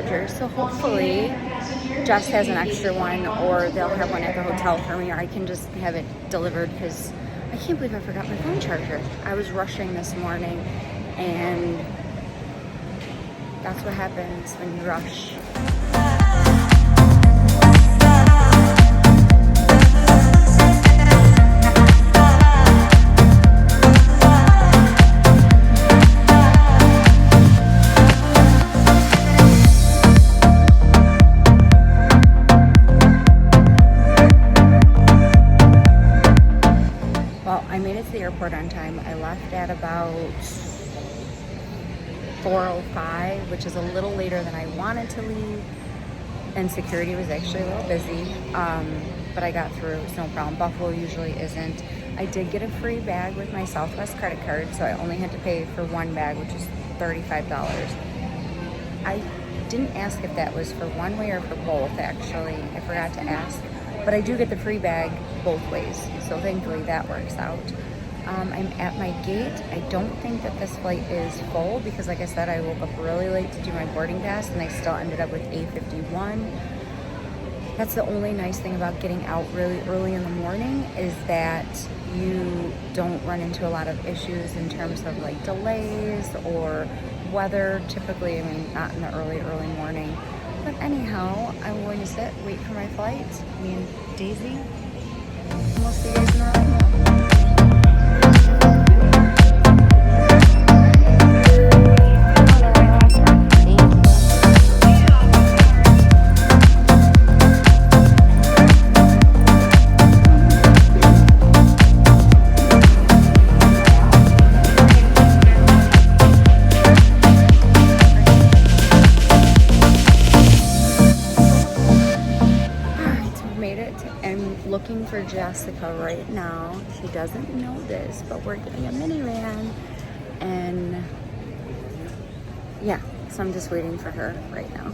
charger, so hopefully Jess has an extra one, or they'll have one at the hotel for me, or I can just have it delivered, because I can't believe I forgot my phone charger. I was rushing this morning, and that's what happens when you rush. Airport on time. I left at about 4:05, which is a little later than I wanted to leave, and security was actually a little busy, but I got through. It was no problem. Buffalo usually isn't. I did get a free bag with my Southwest credit card, so I only had to pay for one bag, which is $35. I didn't ask if that was for one way or for both, actually. I forgot to ask, but I do get the free bag both ways, so thankfully that works out. I'm at my gate. I don't think that this flight is full because, like I said, I woke up really late to do my boarding pass, and I still ended up with A51. That's the only nice thing about getting out really early in the morning, is that you don't run into a lot of issues in terms of like delays or weather. Typically, I mean, not in the early morning. But anyhow, I'm going to sit, wait for my flight. Me and Daisy. And we'll see you guys in the ride now. Looking for Jessica right now. She doesn't know this, but we're getting a minivan, and yeah, so I'm just waiting for her right now.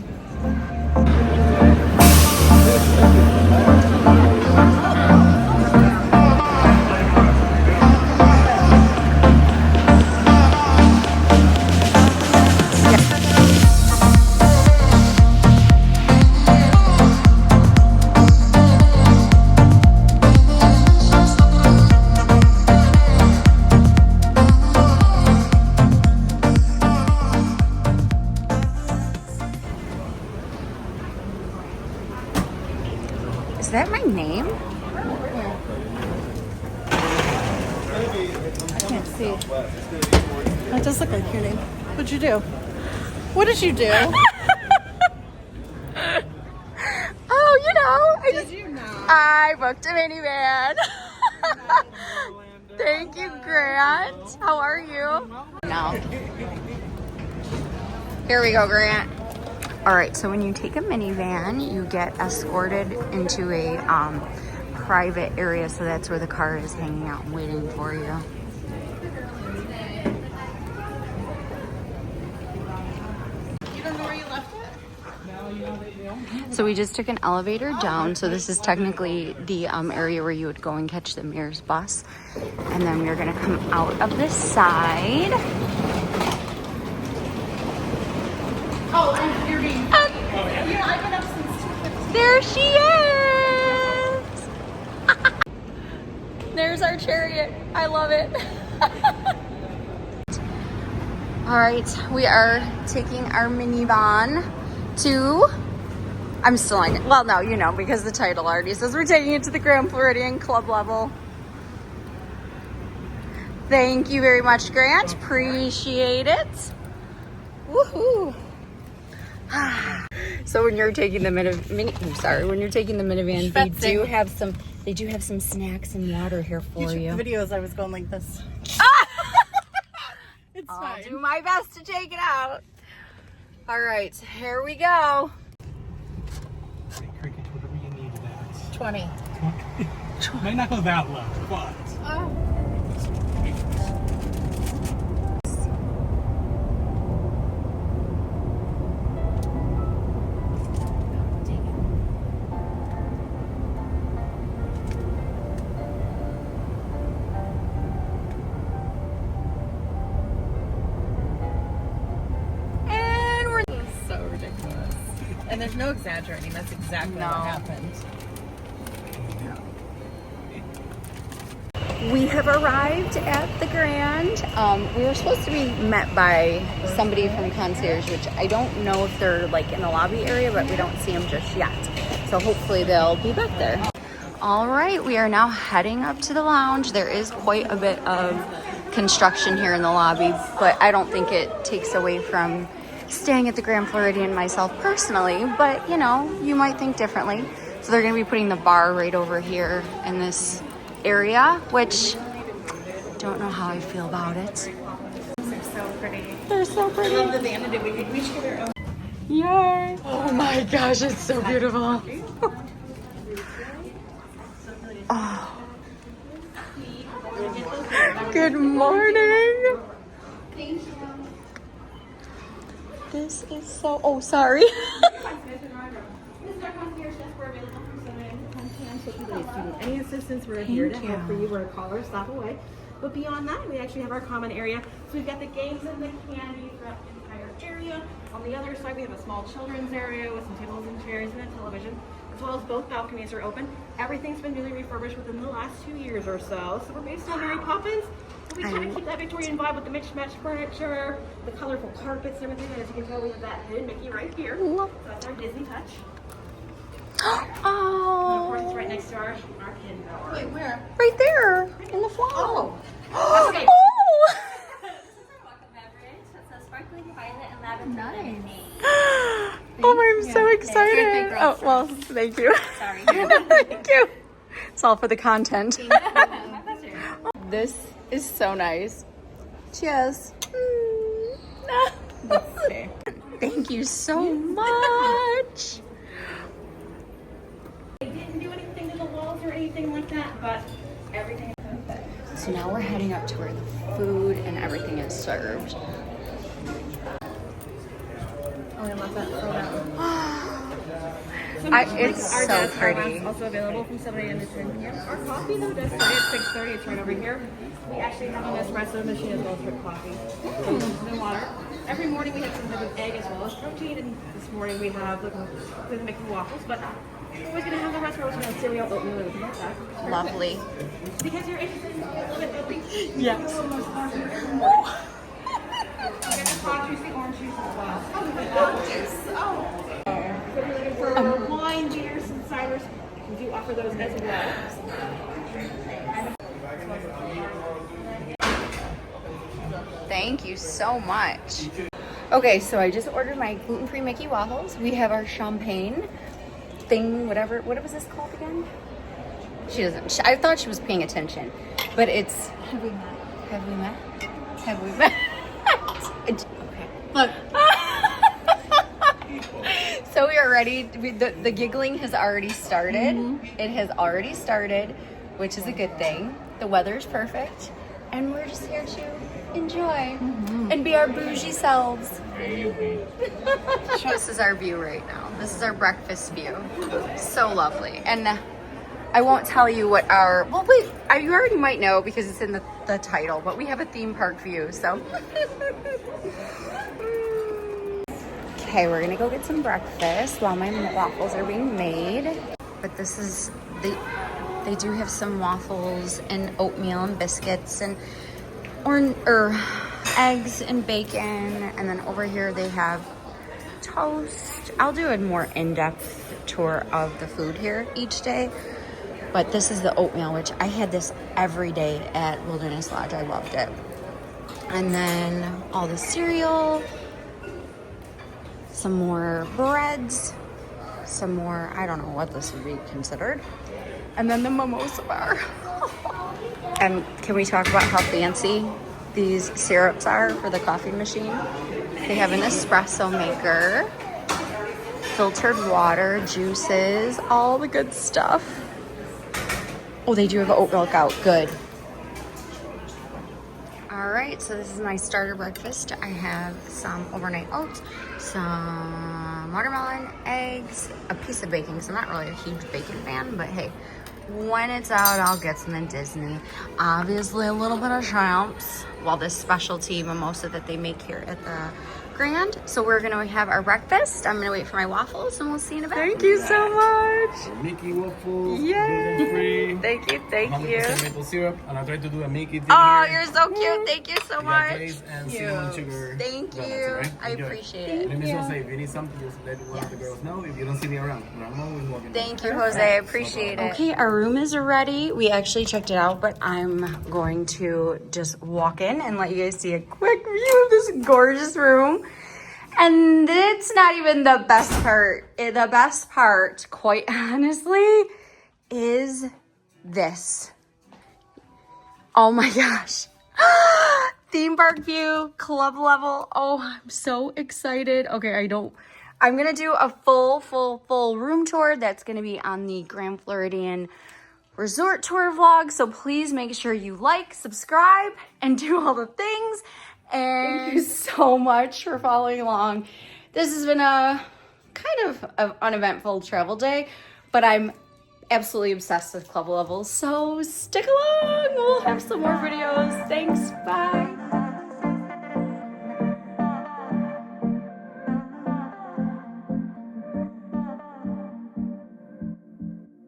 Is that my name? I can't see. That does look like your name. What'd you do? What did you do? Oh, you know. Did you know? I booked a minivan. Thank you, Grant. How are you? No. Here we go, Grant. All right, so when you take a minivan, you get escorted into a private area, so that's where the car is hanging out and waiting for you. You don't know where you left it? So we just took an elevator down, so this is technically the area where you would go and catch the Mears bus, and then we're gonna come out of this side. Oh, and you're being funny. You know, I've been up since 2:15. There she is! There's our chariot. I love it. All right, we are taking our minivan to, I'm still on it. Well, no, you know, because the title already says we're taking it to the Grand Floridian Club Level. Thank you very much, Grant. Appreciate it. Woohoo! So when you're taking the when you're taking the minivan, they do have some snacks and water here for you. Videos, I was going like this. It's I'll fine. do my best to take it out. All right, here we go. Hey, Cricket, whatever you need that. 20. Might not go that low, but. Oh. So ridiculous. there's no exaggerating. That's exactly what happened. We have arrived at the Grand. We were supposed to be met by somebody from concierge, which I don't know if they're like in the lobby area, but we don't see them just yet. So hopefully they'll be back there. All right, we are now heading up to the lounge. There is quite a bit of construction here in the lobby, but I don't think it takes away from staying at the Grand Floridian myself personally, but you know, you might think differently. So they're gonna be putting the bar right over here in this area, which don't know how I feel about it. They're so pretty. They're so pretty. I love the vanity. We should get our own. Yay! Oh my gosh, it's so beautiful. Oh. Good morning. This is so. Oh, sorry. Any assistance we're here to help for you. We're a caller stop away. But beyond that, we actually have our common area. So we've got the games and the candy throughout the entire area. On the other side, we have a small children's area with some tables and chairs and a television, as well as both balconies are open. Everything's been newly refurbished within the last 2 years or so. So we're based on Mary Poppins. But we kind of keep that Victorian vibe with the mixed-match furniture, the colorful carpets and everything. And as you can tell, we have that hidden Mickey right here. So that's our Disney touch. Oh. And of course, it's right next to our kid tower. Wait, where? Right there in the flower. Oh. Oh. Welcome beverage. It's a sparkling violet and lavender lemonade. Oh, I'm so excited. Oh, well, thank you. Sorry. Thank you. It's all for the content. My pleasure. This is so nice. Cheers. Thank you so much. They didn't do anything to the walls or anything like that, but everything is perfect. So now we're heading up to where the food and everything is served. Oh, I love that It's so pretty. Also available from 7 a.m. to 10 p.m. Our coffee though does start at 6:30. It's right over here. We actually have an espresso machine as well as drip coffee. No water. Every morning we have some type of egg as well as protein, and this morning we have we're making waffles, but we're always gonna have the rest of our cereal, oatmeal, and everything like that. Lovely. Because you're interested in a little bit healthy. Yes. We got the pastries, the orange juice as well. So if you're looking for wine, beers, and ciders, we do offer those as well. Thank you so much. Okay, so I just ordered my gluten-free Mickey waffles. We have our champagne thing, whatever. What was this called again? She doesn't. I thought she was paying attention, but it's. Have we met? Have we met? Have we met? Okay. Look. So we are ready. The giggling has already started. It has already started, which is a good thing. The weather's perfect, and we're just here to enjoy and be our bougie selves. This is our view right now. This is our breakfast view. So lovely. And I won't tell you what our, well, wait, you already might know because it's in the title, but we have a theme park view, so. Okay, we're gonna go get some breakfast while my waffles are being made. But this is, they do have some waffles and oatmeal and biscuits and or eggs and bacon, and then over here they have toast. I'll do a more in-depth tour of the food here each day, but this is the oatmeal, which I had this every day at Wilderness Lodge. I loved it. And then all the cereal, some more breads, some more, I don't know what this would be considered, and then the mimosa bar. And can we talk about how fancy these syrups are for the coffee machine? They have an espresso maker, filtered water, juices, all the good stuff. Oh, they do have oat milk out. Good. All right, so this is my starter breakfast. I have some overnight oats, some watermelon, eggs, a piece of bacon, because I'm not really a huge bacon fan, but hey, when it's out, I'll get some in Disney. Obviously, a little bit of champs. Well, this specialty mimosa that they make here at the Grand. So we're gonna have our breakfast. I'm gonna wait for my waffles and we'll see you in a bit. Thank you so much. Mickey waffles, Yay. gluten-free, Thank you, thank 100% you. maple syrup, and I tried to do a Mickey thing Oh, here. you're so cute. Thank you so We got much. glaze and cinnamon sugar. Thank donuts, you. alright? I Enjoy. appreciate it. Let me just say, if you need something, just let one of the girls know. If you don't see me around, I'm always walking. Thank you, Jose. I appreciate it. Okay, our room is ready. We actually checked it out, but I'm going to just walk in and let you guys see a quick view of this gorgeous room. And it's not even the best part. The best part, quite honestly, is this. Oh my gosh. Theme park view, club level. Oh, I'm so excited. Okay, I'm gonna do a full room tour. That's gonna be on the Grand Floridian Resort Tour vlog. So please make sure you like, subscribe, and do all the things. And thank you so much for following along. This has been a kind of an uneventful travel day, but I'm absolutely obsessed with club level. So stick along. We'll have some more videos. Thanks. Bye.